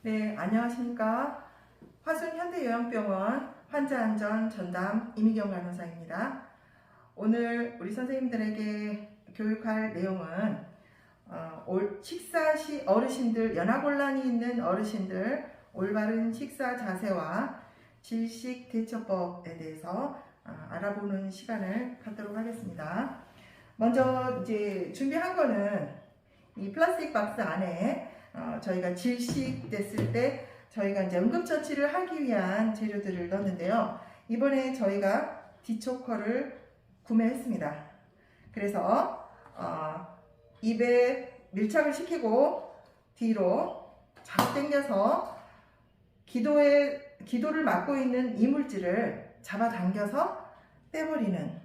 네, 안녕하십니까. 화순현대요양병원 환자안전 전담 이미경 간호사입니다. 오늘 우리 선생님들에게 교육할 내용은 식사 시 어르신들, 연화곤란이 있는 어르신들 올바른 식사 자세와 질식 대처법에 대해서 알아보는 시간을 갖도록 하겠습니다. 먼저 이제 준비한 거는 이 플라스틱 박스 안에 저희가 질식됐을 때 저희가 이제 응급처치를 하기 위한 재료들을 넣었는데요. 이번에 저희가 디초커를 구매했습니다. 그래서 입에 밀착을 시키고 뒤로 잡아당겨서 기도를 막고 있는 이물질을 잡아당겨서 떼버리는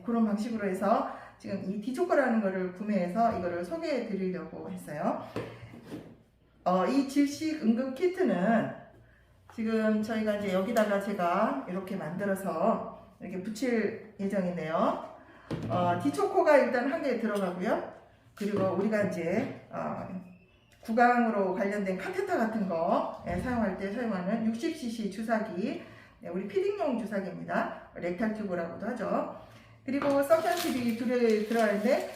그런 방식으로 해서 지금 이 디초커라는 거를 구매해서 이거를 소개해 드리려고 했어요. 이 질식 응급 키트는 지금 저희가 이제 여기다가 제가 이렇게 만들어서 이렇게 붙일 예정인데요. 디초코가 일단 한 개 들어가고요. 그리고 우리가 이제 구강으로 관련된 카테터 같은 거 사용할 때 사용하는 60cc 주사기, 우리 피딩용 주사기입니다. 렉탈 튜브라고도 하죠. 그리고 석션 팁이 들어있는데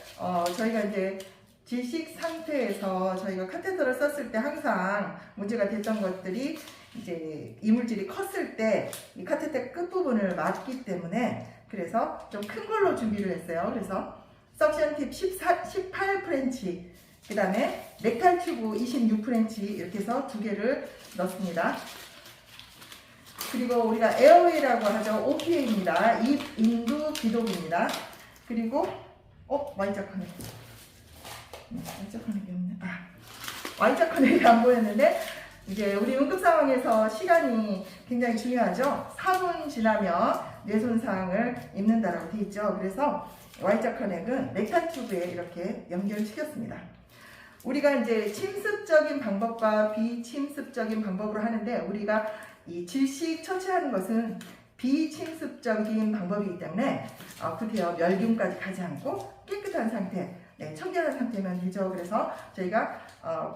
저희가 이제 질식 상태에서 저희가 카테터를 썼을 때 항상 문제가 됐던 것들이 이제 이물질이 컸을 때 이 카테터 끝부분을 막기 때문에 그래서 좀 큰 걸로 준비를 했어요. 그래서 석션 팁 18프렌치, 그 다음에 렉탈 튜브 26프렌치 이렇게 해서 두 개를 넣습니다. 그리고 우리가 에어웨이라고 하죠. OPA입니다. 입 인두 기독입니다. 그리고 Y자 커넥. Y자 커넥이 없네. Y자 커넥이 안 보였는데 이제 우리 응급 상황에서 시간이 굉장히 중요하죠. 4분 지나면 뇌손상을 입는다라고 되어 있죠. 그래서 Y자 커넥은 렉탈 튜브에 이렇게 연결시켰습니다. 우리가 이제 침습적인 방법과 비침습적인 방법으로 하는데 우리가 이 질식 처치하는 것은 비침습적인 방법이기 때문에 구태여 멸균까지 가지 않고 깨끗한 상태, 청결한 상태면 되죠. 그래서 저희가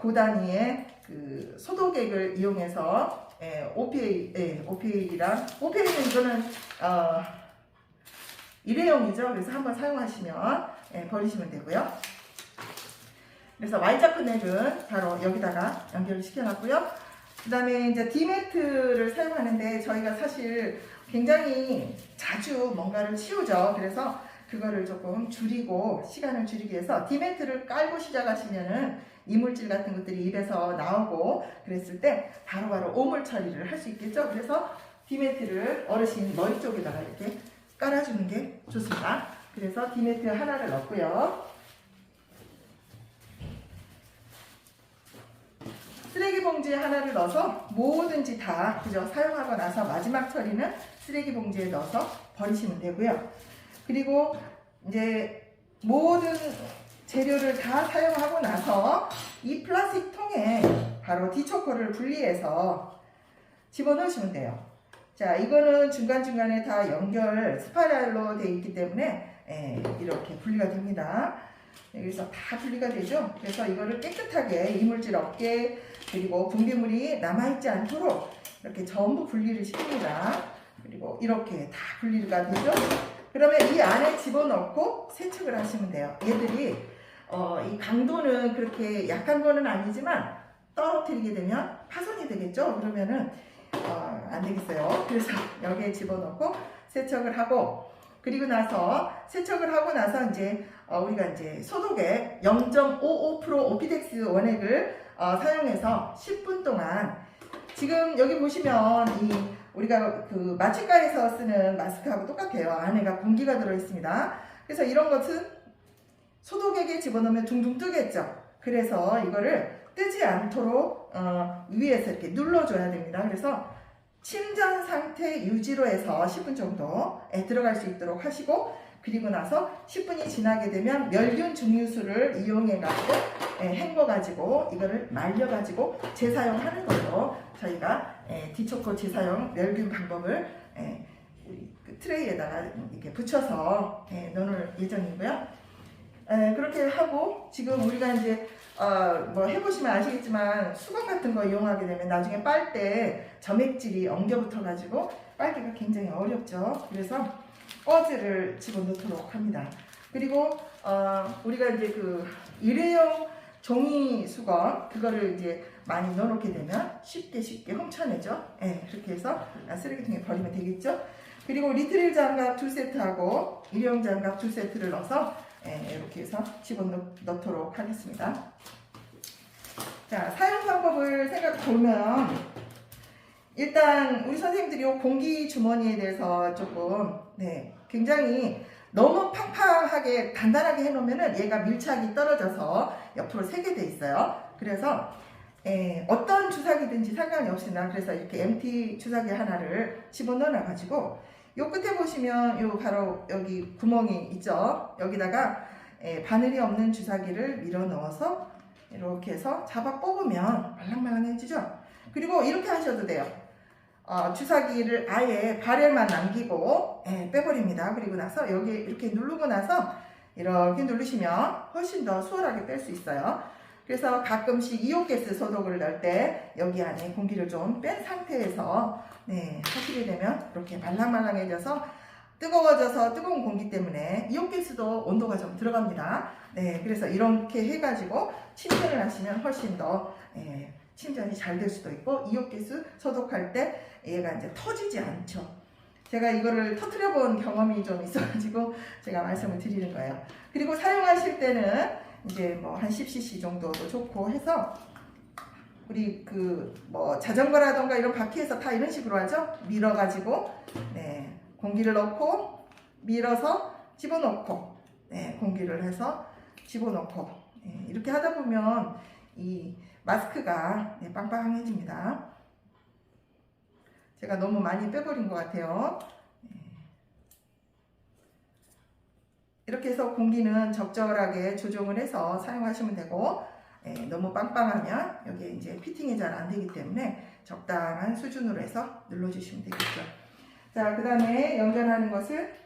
고단위의 그 소독액을 이용해서 OPA는 이거는 일회용이죠. 그래서 한번 사용하시면 버리시면 되고요. 그래서 Y자 커넥은 바로 여기다가 연결을 시켜놨고요. 그 다음에 이제 디매트를 사용하는데 저희가 사실 굉장히 자주 뭔가를 치우죠. 그래서 그거를 조금 줄이고 시간을 줄이기 위해서 디매트를 깔고 시작하시면은 이물질 같은 것들이 입에서 나오고 그랬을 때 바로바로 오물 처리를 할 수 있겠죠. 그래서 디매트를 어르신 머리 쪽에다가 이렇게 깔아주는 게 좋습니다. 그래서 디매트 하나를 넣고요. 쓰레기 봉지에 하나를 넣어서 뭐든지 다 그죠? 사용하고 나서 마지막 처리는 쓰레기 봉지에 넣어서 버리시면 되고요. 그리고 이제 모든 재료를 다 사용하고 나서 이 플라스틱 통에 바로 디초커를 분리해서 집어넣으시면 돼요. 자, 이거는 중간중간에 다 연결 스파이럴로 되어 있기 때문에 이렇게 분리가 됩니다. 그래서 다 분리가 되죠. 그래서 이거를 깨끗하게 이물질 없게 그리고 분비물이 남아있지 않도록 이렇게 전부 분리를 시킵니다. 그리고 이렇게 다 분리가 되죠. 그러면 이 안에 집어넣고 세척을 하시면 돼요. 얘들이 이 강도는 그렇게 약한 거는 아니지만 떨어뜨리게 되면 파손이 되겠죠. 그러면은 안 되겠어요. 그래서 여기에 집어넣고 세척을 하고 그리고 나서 세척을 하고 나서 이제 우리가 이제 소독액 0.55% 오피덱스 원액을 사용해서 10분 동안 지금 여기 보시면 이 우리가 그 마취과에서 쓰는 마스크하고 똑같아요. 안에가 공기가 들어 있습니다. 그래서 이런 것은 소독액에 집어넣으면 둥둥 뜨겠죠. 그래서 이거를 뜨지 않도록 위에서 이렇게 눌러줘야 됩니다. 그래서 침전 상태 유지로 해서 10분 정도 들어갈 수 있도록 하시고 그리고 나서 10분이 지나게 되면 멸균 증류수를 이용해 가지고 헹궈 가지고 이거를 말려 가지고 재사용하는 걸로 저희가 디초코 재사용 멸균 방법을 그 트레이에다가 이렇게 붙여서 넣을 예정이고요. 그렇게 하고 지금 우리가 이제 뭐 해보시면 아시겠지만 수건 같은 거 이용하게 되면 나중에 빨 때 점액질이 엉겨붙어 가지고 빨기가 굉장히 어렵죠. 그래서 꺼즈를 집어넣도록 합니다. 그리고 우리가 이제 그 일회용 종이 수건 그거를 이제 많이 넣어놓게 되면 쉽게 훔쳐내죠. 예, 그렇게 해서 쓰레기통에 버리면 되겠죠. 그리고 리트릴 장갑 2세트하고 일회용 장갑 2세트를 넣어서 이렇게 해서 집어넣도록 하겠습니다. 자, 사용 방법을 생각해 보면 일단 우리 선생님들이 이 공기 주머니에 대해서 조금 굉장히 너무 팡팡하게 단단하게 해놓으면은 얘가 밀착이 떨어져서 옆으로 새게 돼 있어요. 그래서 어떤 주사기든지 상관이 없으나 그래서 이렇게 MT 주사기 하나를 집어넣어 가지고 요 끝에 보시면 요 바로 여기 구멍이 있죠. 여기다가 바늘이 없는 주사기를 밀어 넣어서 이렇게 해서 잡아 뽑으면 말랑말랑해지죠. 그리고 이렇게 하셔도 돼요. 주사기를 아예 발열만 남기고 빼버립니다. 그리고 나서 여기 이렇게 누르고 나서 이렇게 누르시면 훨씬 더 수월하게 뺄 수 있어요. 그래서 가끔씩 이오가스 소독을 넣을 때 여기 안에 공기를 좀 뺀 상태에서 하시게 되면 이렇게 말랑말랑해져서 뜨거워져서 뜨거운 공기 때문에 이오가스도 온도가 좀 들어갑니다. 그래서 이렇게 해가지고 침전을 하시면 훨씬 더 침전이 잘 될 수도 있고 이오가스 소독할 때 얘가 이제 터지지 않죠. 제가 이거를 터뜨려 본 경험이 좀 있어가지고 제가 말씀을 드리는 거예요. 그리고 사용하실 때는 이제 뭐 한 10cc 정도도 좋고 해서 우리 그 뭐 자전거라던가 이런 바퀴에서 다 이런 식으로 하죠. 밀어가지고 공기를 넣고 밀어서 집어넣고 공기를 해서 집어넣고 이렇게 하다 보면 이 마스크가 빵빵해집니다. 제가 너무 많이 빼버린 것 같아요. 이렇게 해서 공기는 적절하게 조정을 해서 사용하시면 되고 너무 빵빵하면 여기에 이제 피팅이 잘 안 되기 때문에 적당한 수준으로 해서 눌러주시면 되겠죠. 자, 그 다음에 연결하는 것을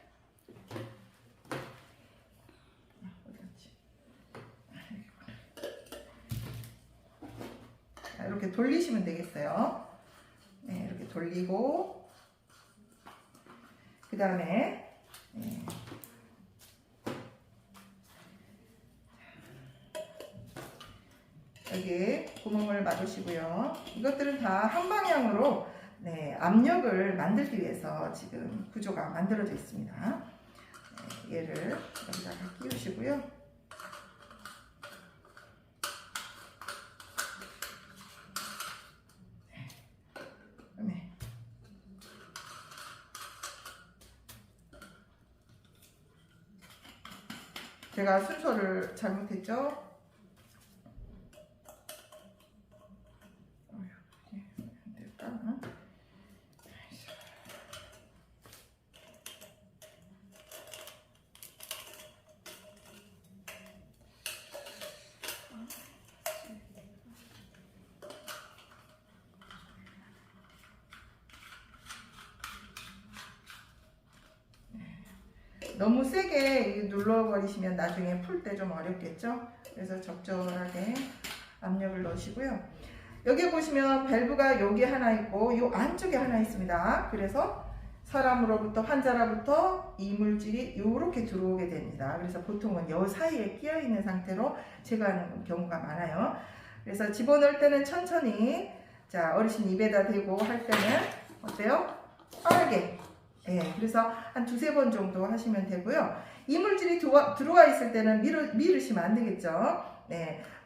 이렇게 돌리시면 되겠어요. 이렇게 돌리고 그 다음에 여기 구멍을 막으시고요. 이것들은 다 한 방향으로 압력을 만들기 위해서 지금 구조가 만들어져 있습니다. 얘를 여기다가 끼우시고요. 제가 순서를 잘못했죠? 너무 세게 눌러버리시면 나중에 풀 때 좀 어렵겠죠? 그래서 적절하게 압력을 넣으시고요. 여기 보시면 밸브가 여기 하나 있고 이 안쪽에 하나 있습니다. 그래서 사람으로부터 환자로부터 이물질이 이렇게 들어오게 됩니다. 그래서 보통은 이 사이에 끼어 있는 상태로 제거하는 경우가 많아요. 그래서 집어넣을 때는 천천히, 자, 어르신 입에다 대고 할 때는 어때요? 빠르게. 그래서 한 두세 번 정도 하시면 되고요. 이물질이 들어와 있을 때는 밀으시면 안 되겠죠.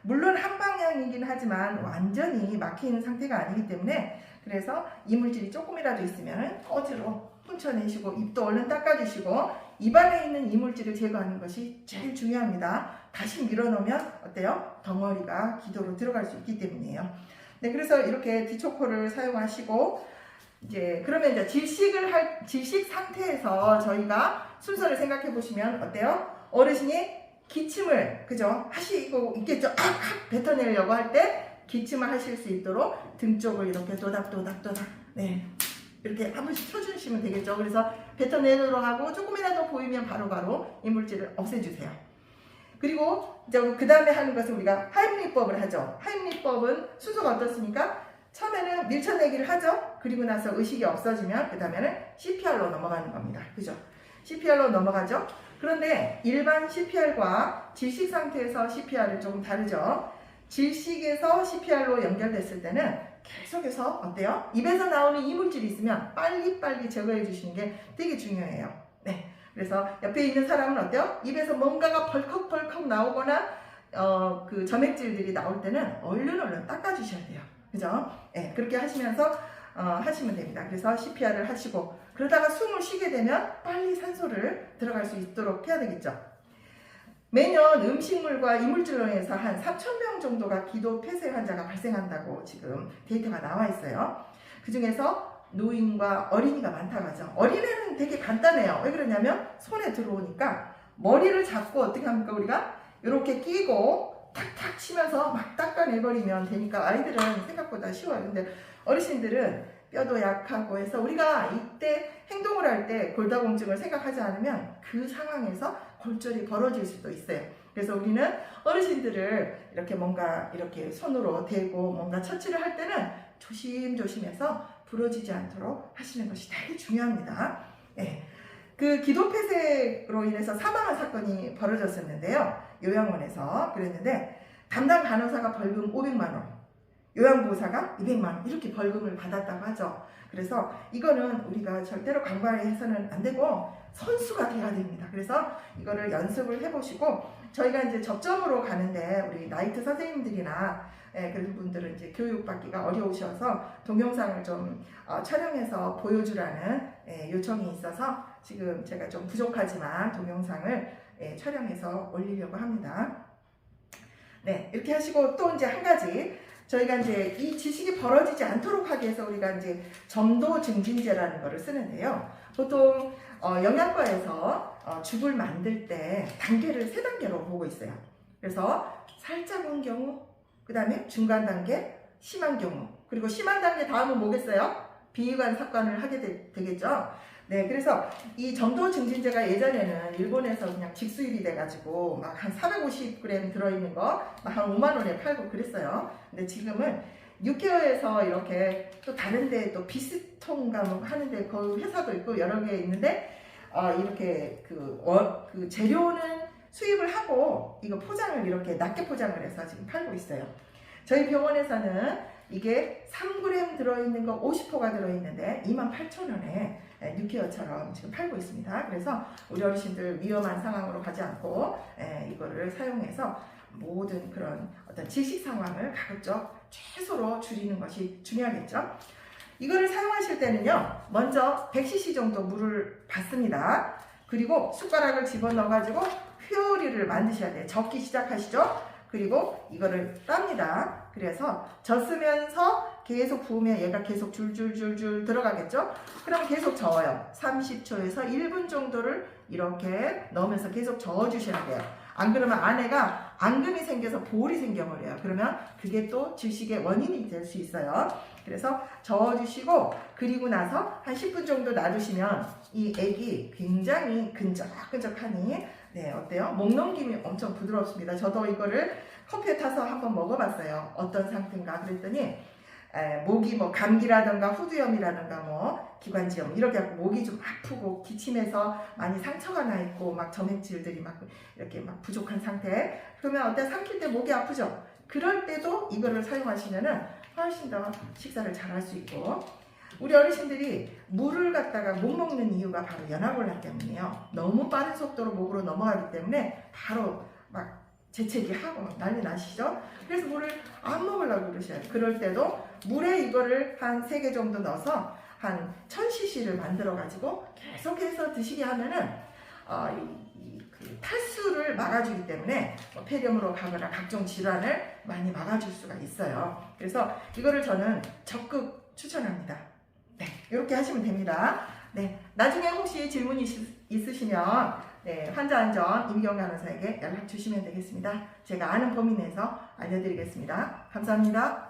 물론 한 방향이긴 하지만 완전히 막힌 상태가 아니기 때문에 그래서 이물질이 조금이라도 있으면 꺼지로 훔쳐내시고 입도 얼른 닦아주시고 입안에 있는 이물질을 제거하는 것이 제일 중요합니다. 다시 밀어넣으면 어때요? 덩어리가 기도로 들어갈 수 있기 때문이에요. 그래서 이렇게 디초코를 사용하시고 그러면 이제 질식 상태에서 저희가 순서를 생각해 보시면 어때요? 어르신이 기침을 하시고 있겠죠? 뱉어내려고 할 때 기침을 하실 수 있도록 등 쪽을 이렇게 도닥도닥 이렇게 한 번씩 펴주시면 되겠죠? 그래서 뱉어내도록 하고 조금이라도 보이면 바로바로 이물질을 없애주세요. 그리고 이제 그 다음에 하는 것은 우리가 하임리법을 하죠. 하임리법은 순서가 어떻습니까? 처음에는 밀쳐내기를 하죠. 그리고 나서 의식이 없어지면 그 다음에는 CPR로 넘어가는 겁니다. 그죠? CPR로 넘어가죠. 그런데 일반 CPR과 질식 상태에서 CPR은 조금 다르죠. 질식에서 CPR로 연결됐을 때는 계속해서 어때요? 입에서 나오는 이물질이 있으면 빨리빨리 제거해 주시는 게 되게 중요해요. 네. 그래서 옆에 있는 사람은 어때요? 입에서 뭔가가 벌컥벌컥 나오거나 그 점액질들이 나올 때는 얼른 닦아주셔야 돼요. 그죠? 네, 그렇게 하시면서 하시면 됩니다. 그래서 CPR을 하시고 그러다가 숨을 쉬게 되면 빨리 산소를 들어갈 수 있도록 해야 되겠죠. 매년 음식물과 이물질로 인해서 한 3,000명 정도가 기도 폐쇄 환자가 발생한다고 지금 데이터가 나와 있어요. 그 중에서 노인과 어린이가 많다고 하죠. 어린애는 되게 간단해요. 왜 그러냐면 손에 들어오니까 머리를 잡고 어떻게 합니까? 우리가 이렇게 끼고 탁탁 치면서 막 닦아내버리면 되니까 아이들은 생각보다 쉬워요. 근데 어르신들은 뼈도 약하고 해서 우리가 이때 행동을 할 때 골다공증을 생각하지 않으면 그 상황에서 골절이 벌어질 수도 있어요. 그래서 우리는 어르신들을 이렇게 뭔가 이렇게 손으로 대고 뭔가 처치를 할 때는 조심조심해서 부러지지 않도록 하시는 것이 되게 중요합니다. 네. 그 기도 폐쇄로 인해서 사망한 사건이 벌어졌었는데요. 요양원에서 그랬는데 담당 간호사가 벌금 500만 원, 요양보호사가 200만 원 이렇게 벌금을 받았다고 하죠. 그래서 이거는 우리가 절대로 간과해서는 안 되고 선수가 돼야 됩니다. 그래서 이거를 연습을 해보시고 저희가 이제 접점으로 가는데 우리 나이트 선생님들이나 그런 분들은 이제 교육받기가 어려우셔서 동영상을 좀 촬영해서 보여주라는 요청이 있어서 지금 제가 좀 부족하지만 동영상을 촬영해서 올리려고 합니다. 네, 이렇게 하시고 또 이제 한 가지 저희가 이제 이 지식이 벌어지지 않도록 하기 위해서 우리가 이제 점도 증진제라는 거를 쓰는데요. 보통 영양과에서 죽을 만들 때 단계를 3단계로 보고 있어요. 그래서 살짝 온 경우, 그 다음에 중간 단계, 심한 경우, 그리고 심한 단계 다음은 뭐겠어요? 비위관 삭관을 하게 되겠죠. 네, 그래서 이 점도 증진제가 예전에는 일본에서 그냥 직수입이 돼가지고 막 한 450g 들어있는 거 막 한 5만 원에 팔고 그랬어요. 근데 지금은 6개월에서 이렇게 또 다른데 또 비스통가 뭐 하는데 그 회사도 있고 여러 개 있는데 이렇게 그 재료는 수입을 하고 이거 포장을 이렇게 낮게 포장을 해서 지금 팔고 있어요. 저희 병원에서는 이게 3g 들어있는 거 50호가 들어있는데 28,000원에 6개월처럼 지금 팔고 있습니다. 그래서 우리 어르신들 위험한 상황으로 가지 않고 이거를 사용해서 모든 그런 어떤 질식 상황을 가급적 최소로 줄이는 것이 중요하겠죠. 이거를 사용하실 때는요, 먼저 100cc 정도 물을 받습니다. 그리고 숟가락을 집어넣어 가지고 휘어리를 만드셔야 돼요. 젓기 시작하시죠. 그리고 이거를 땁니다. 그래서 젓으면서 계속 부으면 얘가 계속 줄줄줄줄 들어가겠죠? 그럼 계속 저어요. 30초에서 1분 정도를 이렇게 넣으면서 계속 저어주셔야 돼요. 안 그러면 안에가 앙금이 생겨서 볼이 생겨버려요. 그러면 그게 또 질식의 원인이 될 수 있어요. 그래서 저어주시고 그리고 나서 한 10분 정도 놔두시면 이 액이 굉장히 끈적끈적하니 네, 어때요? 목 넘김이 엄청 부드럽습니다. 저도 이거를 커피에 타서 한번 먹어봤어요. 어떤 상태인가 그랬더니 목이 뭐 감기라든가 후두염이라든가 뭐 기관지염 이렇게 하고 목이 좀 아프고 기침해서 많이 상처가 나 있고 막 점액질들이 막 이렇게 막 부족한 상태. 그러면 어때? 삼킬 때 목이 아프죠? 그럴 때도 이거를 사용하시면은 훨씬 더 식사를 잘 할 수 있고. 우리 어르신들이 물을 갖다가 못 먹는 이유가 바로 연화곤란 때문이에요. 너무 빠른 속도로 목으로 넘어가기 때문에 바로 막 재채기 하고 막 난리 나시죠? 그래서 물을 안 먹으려고 그러셔요. 그럴 때도 물에 이거를 한 3개 정도 넣어서 한 1000cc를 만들어 가지고 계속해서 드시게 하면은 그 탈수를 막아주기 때문에 폐렴으로 가거나 각종 질환을 많이 막아줄 수가 있어요. 그래서 이거를 저는 적극 추천합니다. 네, 이렇게 하시면 됩니다. 네, 나중에 혹시 질문이 있으시면 환자 안전 임경 간호사에게 연락 주시면 되겠습니다. 제가 아는 범위 내에서 알려드리겠습니다. 감사합니다.